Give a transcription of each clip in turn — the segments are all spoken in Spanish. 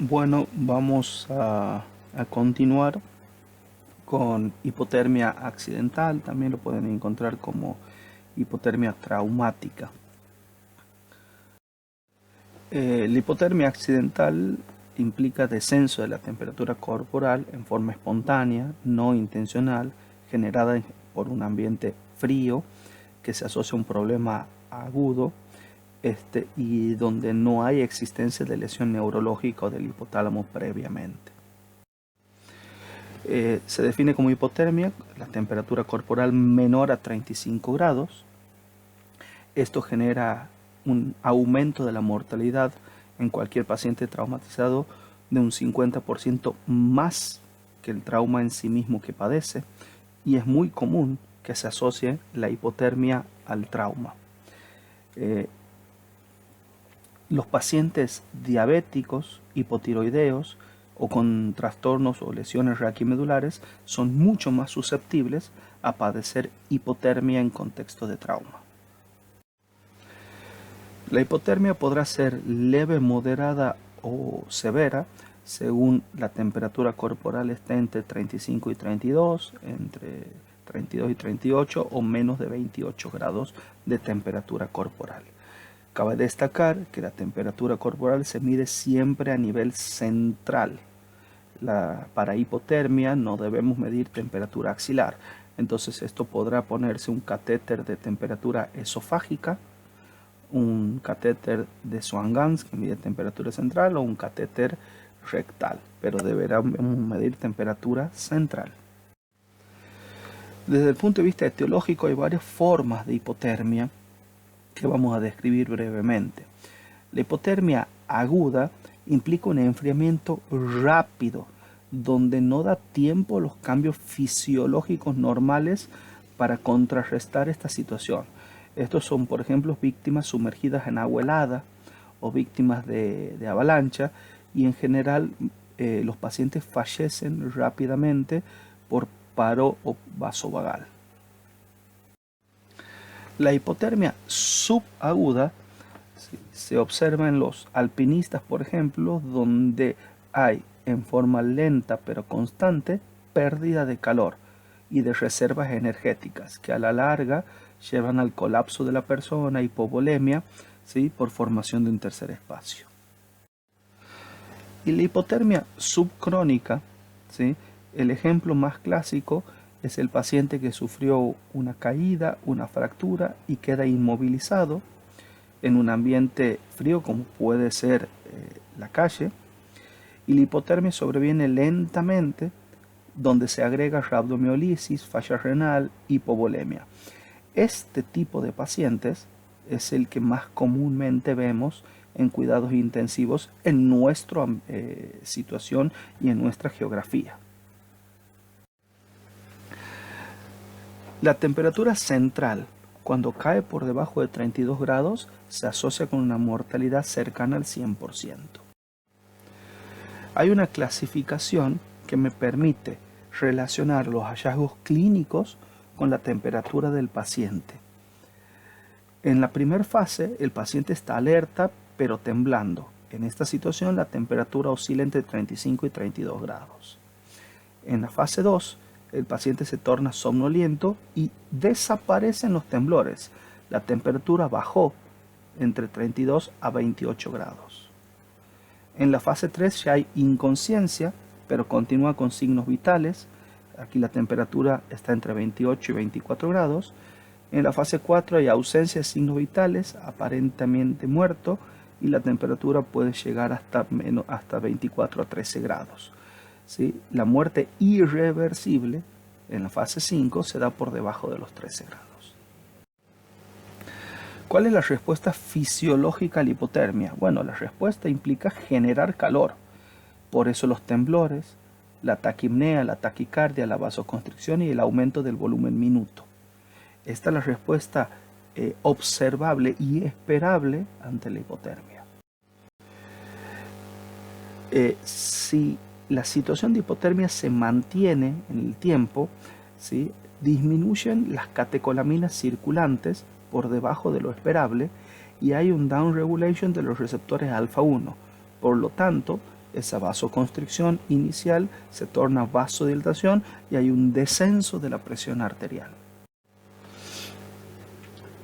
Bueno, vamos a continuar con hipotermia accidental, también lo pueden encontrar como hipotermia traumática. La hipotermia accidental implica descenso de la temperatura corporal en forma espontánea, no intencional, generada por un ambiente frío que se asocia a un problema agudo y donde no hay existencia de lesión neurológica o del hipotálamo previamente. Se define como hipotermia la temperatura corporal menor a 35 grados. Esto genera un aumento de la mortalidad en cualquier paciente traumatizado de un 50% más que el trauma en sí mismo que padece, y es muy común que se asocie la hipotermia al trauma. Los pacientes diabéticos, hipotiroideos o con trastornos o lesiones raquimedulares son mucho más susceptibles a padecer hipotermia en contexto de trauma. La hipotermia podrá ser leve, moderada o severa según la temperatura corporal esté entre 35 y 32, entre 32 y 38 o menos de 28 grados de temperatura corporal. Cabe destacar que la temperatura corporal se mide siempre a nivel central. Para hipotermia no debemos medir temperatura axilar. Entonces esto podrá ponerse un catéter de temperatura esofágica, un catéter de Swan-Ganz que mide temperatura central o un catéter rectal, pero deberemos medir temperatura central. Desde el punto de vista etiológico hay varias formas de hipotermia que vamos a describir brevemente. La hipotermia aguda implica un enfriamiento rápido, donde no da tiempo a los cambios fisiológicos normales para contrarrestar esta situación. Estos son, por ejemplo, víctimas sumergidas en agua helada o víctimas de avalancha, y en general los pacientes fallecen rápidamente por paro o vasovagal. La hipotermia subaguda se observa en los alpinistas, por ejemplo, donde hay en forma lenta pero constante pérdida de calor y de reservas energéticas que a la larga llevan al colapso de la persona, hipovolemia, ¿sí?, por formación de un tercer espacio. Y la hipotermia subcrónica, ¿sí?, el ejemplo más clásico es el paciente que sufrió una caída, una fractura y queda inmovilizado en un ambiente frío como puede ser la calle, y la hipotermia sobreviene lentamente donde se agrega rabdomiolisis, falla renal, hipovolemia. Este tipo de pacientes es el que más comúnmente vemos en cuidados intensivos en nuestra situación y en nuestra geografía. La temperatura central, cuando cae por debajo de 32 grados, se asocia con una mortalidad cercana al 100%. Hay una clasificación que me permite relacionar los hallazgos clínicos con la temperatura del paciente. En la primera fase, el paciente está alerta pero temblando. En esta situación, la temperatura oscila entre 35 y 32 grados. En la fase 2, el paciente se torna somnoliento y desaparecen los temblores. La temperatura bajó entre 32 a 28 grados. En la fase 3 ya hay inconsciencia, pero continúa con signos vitales. Aquí la temperatura está entre 28 y 24 grados. En la fase 4 hay ausencia de signos vitales, aparentemente muerto, y la temperatura puede llegar hasta 24 a 13 grados. ¿Sí? La muerte irreversible en la fase 5 se da por debajo de los 13 grados. ¿Cuál es la respuesta fisiológica a la hipotermia? Bueno, la respuesta implica generar calor. Por eso los temblores, la taquipnea, la taquicardia, la vasoconstricción y el aumento del volumen minuto. Esta es la respuesta observable y esperable ante la hipotermia. Si la situación de hipotermia se mantiene en el tiempo, ¿sí?, disminuyen las catecolaminas circulantes por debajo de lo esperable y hay un downregulation de los receptores alfa 1. Por lo tanto, esa vasoconstricción inicial se torna vasodilatación y hay un descenso de la presión arterial.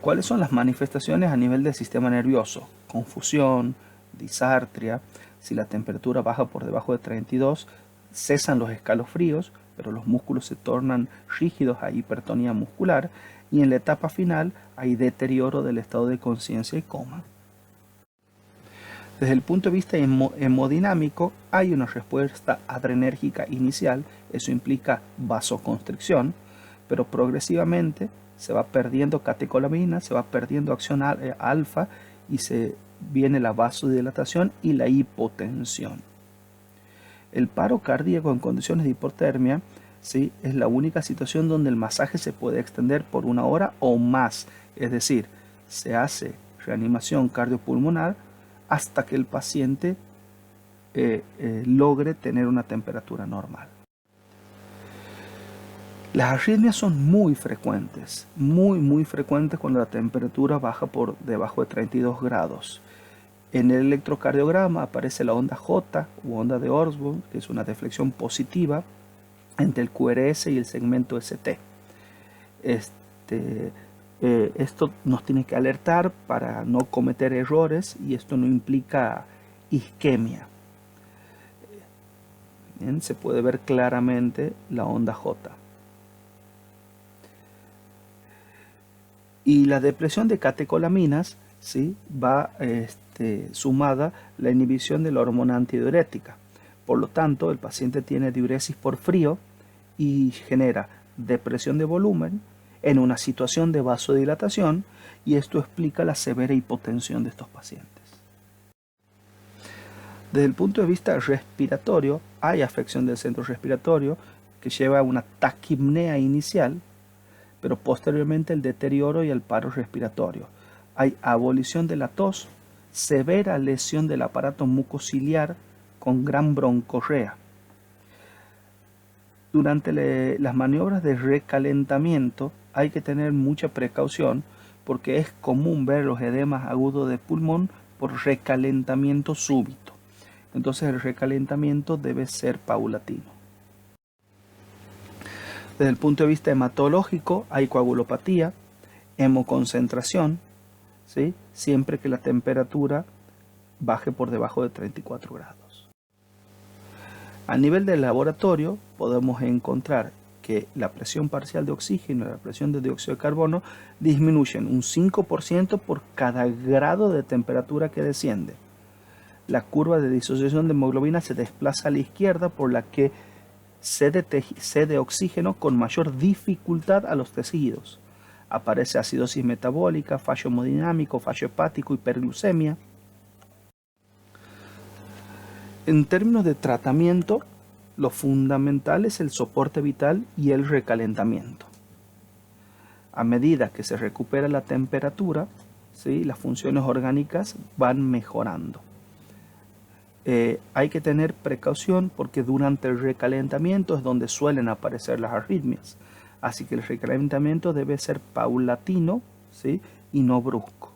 ¿Cuáles son las manifestaciones a nivel del sistema nervioso? Confusión, disartria. Si la temperatura baja por debajo de 32, cesan los escalofríos, pero los músculos se tornan rígidos, hay hipertonía muscular, y en la etapa final hay deterioro del estado de conciencia y coma. Desde el punto de vista hemodinámico, hay una respuesta adrenérgica inicial, eso implica vasoconstricción, pero progresivamente se va perdiendo catecolamina, se va perdiendo acción alfa y se viene la vasodilatación y la hipotensión. El paro cardíaco en condiciones de hipotermia, ¿sí?, es la única situación donde el masaje se puede extender por 1 hora o más, es decir, se hace reanimación cardiopulmonar hasta que el paciente logre tener una temperatura normal. Las arritmias son muy frecuentes cuando la temperatura baja por debajo de 32 grados. En el electrocardiograma aparece la onda J u onda de Osborn, que es una deflexión positiva entre el QRS y el segmento ST. Esto nos tiene que alertar para no cometer errores y esto no implica isquemia. Bien, se puede ver claramente la onda J. Y la depresión de catecolaminas, ¿sí?, va sumada la inhibición de la hormona antidiurética. Por lo tanto, el paciente tiene diuresis por frío y genera depresión de volumen en una situación de vasodilatación, y esto explica la severa hipotensión de estos pacientes. Desde el punto de vista respiratorio, hay afección del centro respiratorio que lleva a una taquipnea inicial, pero posteriormente el deterioro y el paro respiratorio. Hay abolición de la tos, severa lesión del aparato mucociliar con gran broncorrea. Durante las maniobras de recalentamiento hay que tener mucha precaución porque es común ver los edemas agudos de pulmón por recalentamiento súbito. Entonces el recalentamiento debe ser paulatino. Desde el punto de vista hematológico hay coagulopatía, hemoconcentración, ¿sí?, siempre que la temperatura baje por debajo de 34 grados. A nivel del laboratorio podemos encontrar que la presión parcial de oxígeno y la presión de dióxido de carbono disminuyen un 5% por cada grado de temperatura que desciende. La curva de disociación de hemoglobina se desplaza a la izquierda, por la que cede oxígeno con mayor dificultad a los tejidos. Aparece acidosis metabólica, fallo hemodinámico, fallo hepático, hiperglucemia. En términos de tratamiento, lo fundamental es el soporte vital y el recalentamiento. A medida que se recupera la temperatura, ¿sí?, las funciones orgánicas van mejorando. Hay que tener precaución porque durante el recalentamiento es donde suelen aparecer las arritmias. Así que el recalentamiento debe ser paulatino, ¿sí?, y no brusco.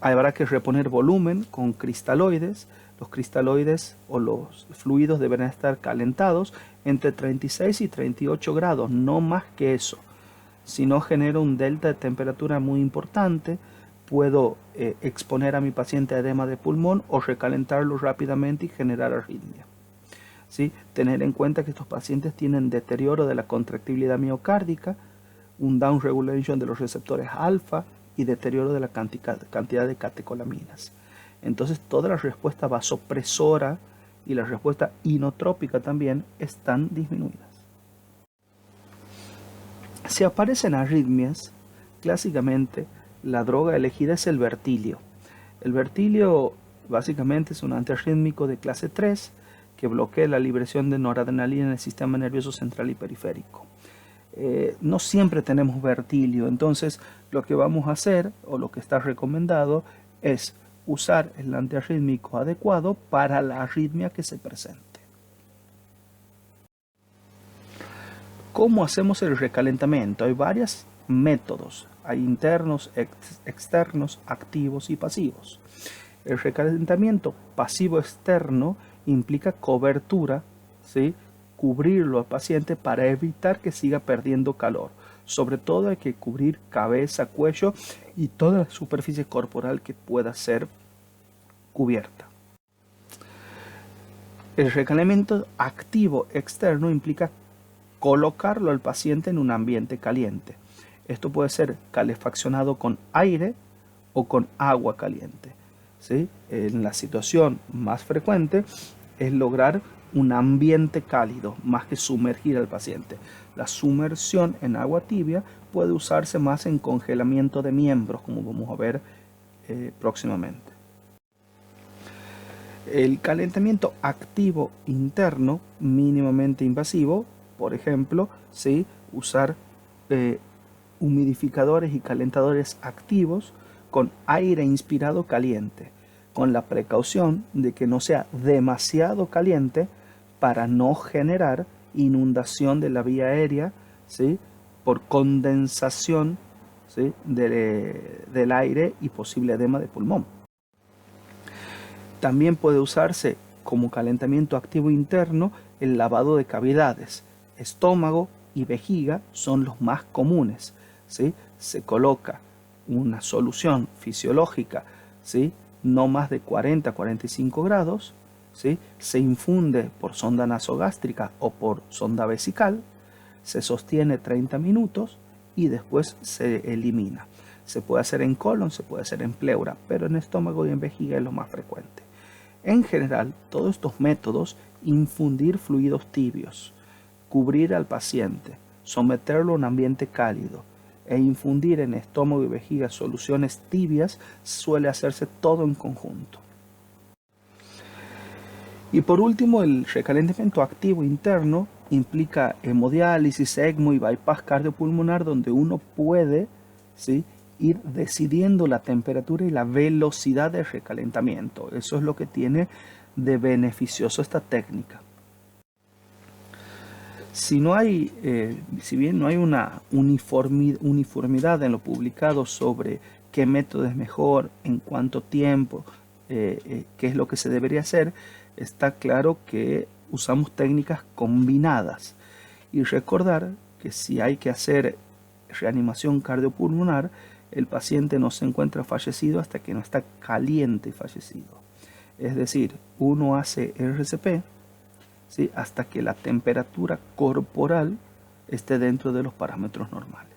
Habrá que reponer volumen con cristaloides. Los cristaloides o los fluidos deben estar calentados entre 36 y 38 grados, no más que eso. Si no genero un delta de temperatura muy importante, puedo exponer a mi paciente a edema de pulmón o recalentarlo rápidamente y generar arritmia. ¿Sí? Tener en cuenta que estos pacientes tienen deterioro de la contractibilidad miocárdica, un downregulation de los receptores alfa y deterioro de la cantidad de catecolaminas. Entonces toda la respuesta vasopresora y la respuesta inotrópica también están disminuidas. Si aparecen arritmias, clásicamente la droga elegida es el vertilio. El vertilio básicamente es un antiarrítmico de clase 3 que bloquea la liberación de noradrenalina en el sistema nervioso central y periférico. No siempre tenemos vertilio, entonces lo que vamos a hacer, o lo que está recomendado, es usar el antiarrítmico adecuado para la arritmia que se presente. ¿Cómo hacemos el recalentamiento? Hay varios métodos, hay internos, externos, activos y pasivos. El recalentamiento pasivo externo implica cobertura, ¿sí? Cubrirlo al paciente para evitar que siga perdiendo calor. Sobre todo hay que cubrir cabeza, cuello y toda la superficie corporal que pueda ser cubierta. El recalentamiento activo externo implica colocarlo al paciente en un ambiente caliente. Esto puede ser calefaccionado con aire o con agua caliente, ¿sí? En la situación más frecuente es lograr un ambiente cálido más que sumergir al paciente. La sumersión en agua tibia puede usarse más en congelamiento de miembros, como vamos a ver próximamente. El calentamiento activo interno mínimamente invasivo, por ejemplo, ¿sí? Usar humidificadores y calentadores activos con aire inspirado caliente, con la precaución de que no sea demasiado caliente para no generar inundación de la vía aérea, ¿sí? Por condensación, ¿sí? del aire y posible edema de pulmón. También puede usarse como calentamiento activo interno el lavado de cavidades. Estómago y vejiga son los más comunes, ¿sí? Se coloca una solución fisiológica, ¿sí? No más de 40-45 grados, ¿sí? Se infunde por sonda nasogástrica o por sonda vesical, se sostiene 30 minutos y después se elimina. Se puede hacer en colon, se puede hacer en pleura, pero en estómago y en vejiga es lo más frecuente. En general, todos estos métodos, infundir fluidos tibios, cubrir al paciente, someterlo a un ambiente cálido e infundir en estómago y vejiga soluciones tibias, suele hacerse todo en conjunto. Y por último, el recalentamiento activo interno implica hemodiálisis, ECMO y bypass cardiopulmonar, donde uno puede, ¿sí? Ir decidiendo la temperatura y la velocidad del recalentamiento. Eso es lo que tiene de beneficioso esta técnica. Si bien no hay una uniformidad en lo publicado sobre qué método es mejor, en cuánto tiempo, qué es lo que se debería hacer, está claro que usamos técnicas combinadas. Y recordar que si hay que hacer reanimación cardiopulmonar, el paciente no se encuentra fallecido hasta que no está caliente y fallecido. Es decir, uno hace RCP, ¿sí? Hasta que la temperatura corporal esté dentro de los parámetros normales.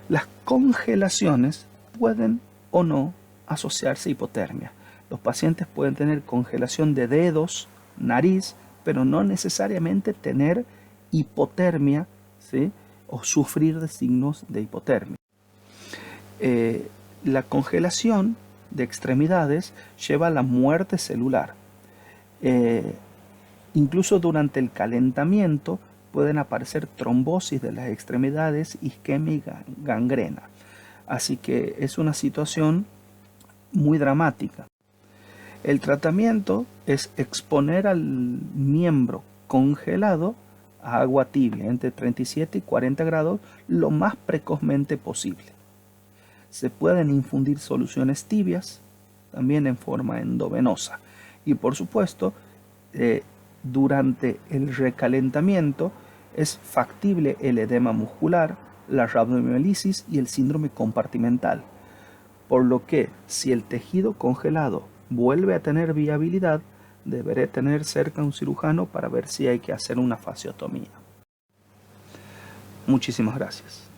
Las congelaciones pueden o no asociarse a hipotermia. Los pacientes pueden tener congelación de dedos, nariz, pero no necesariamente tener hipotermia, ¿sí? O sufrir de signos de hipotermia. La congelación de extremidades lleva a la muerte celular. Incluso durante el calentamiento pueden aparecer trombosis de las extremidades, isquemia y gangrena. Así que es una situación muy dramática. El tratamiento es exponer al miembro congelado a agua tibia entre 37 y 40 grados lo más precozmente posible. Se pueden infundir soluciones tibias también en forma endovenosa y por supuesto durante el recalentamiento es factible el edema muscular, la rhabdomiolisis y el síndrome compartimental, por lo que si el tejido congelado vuelve a tener viabilidad, deberé tener cerca un cirujano para ver si hay que hacer una fasciotomía. Muchísimas gracias.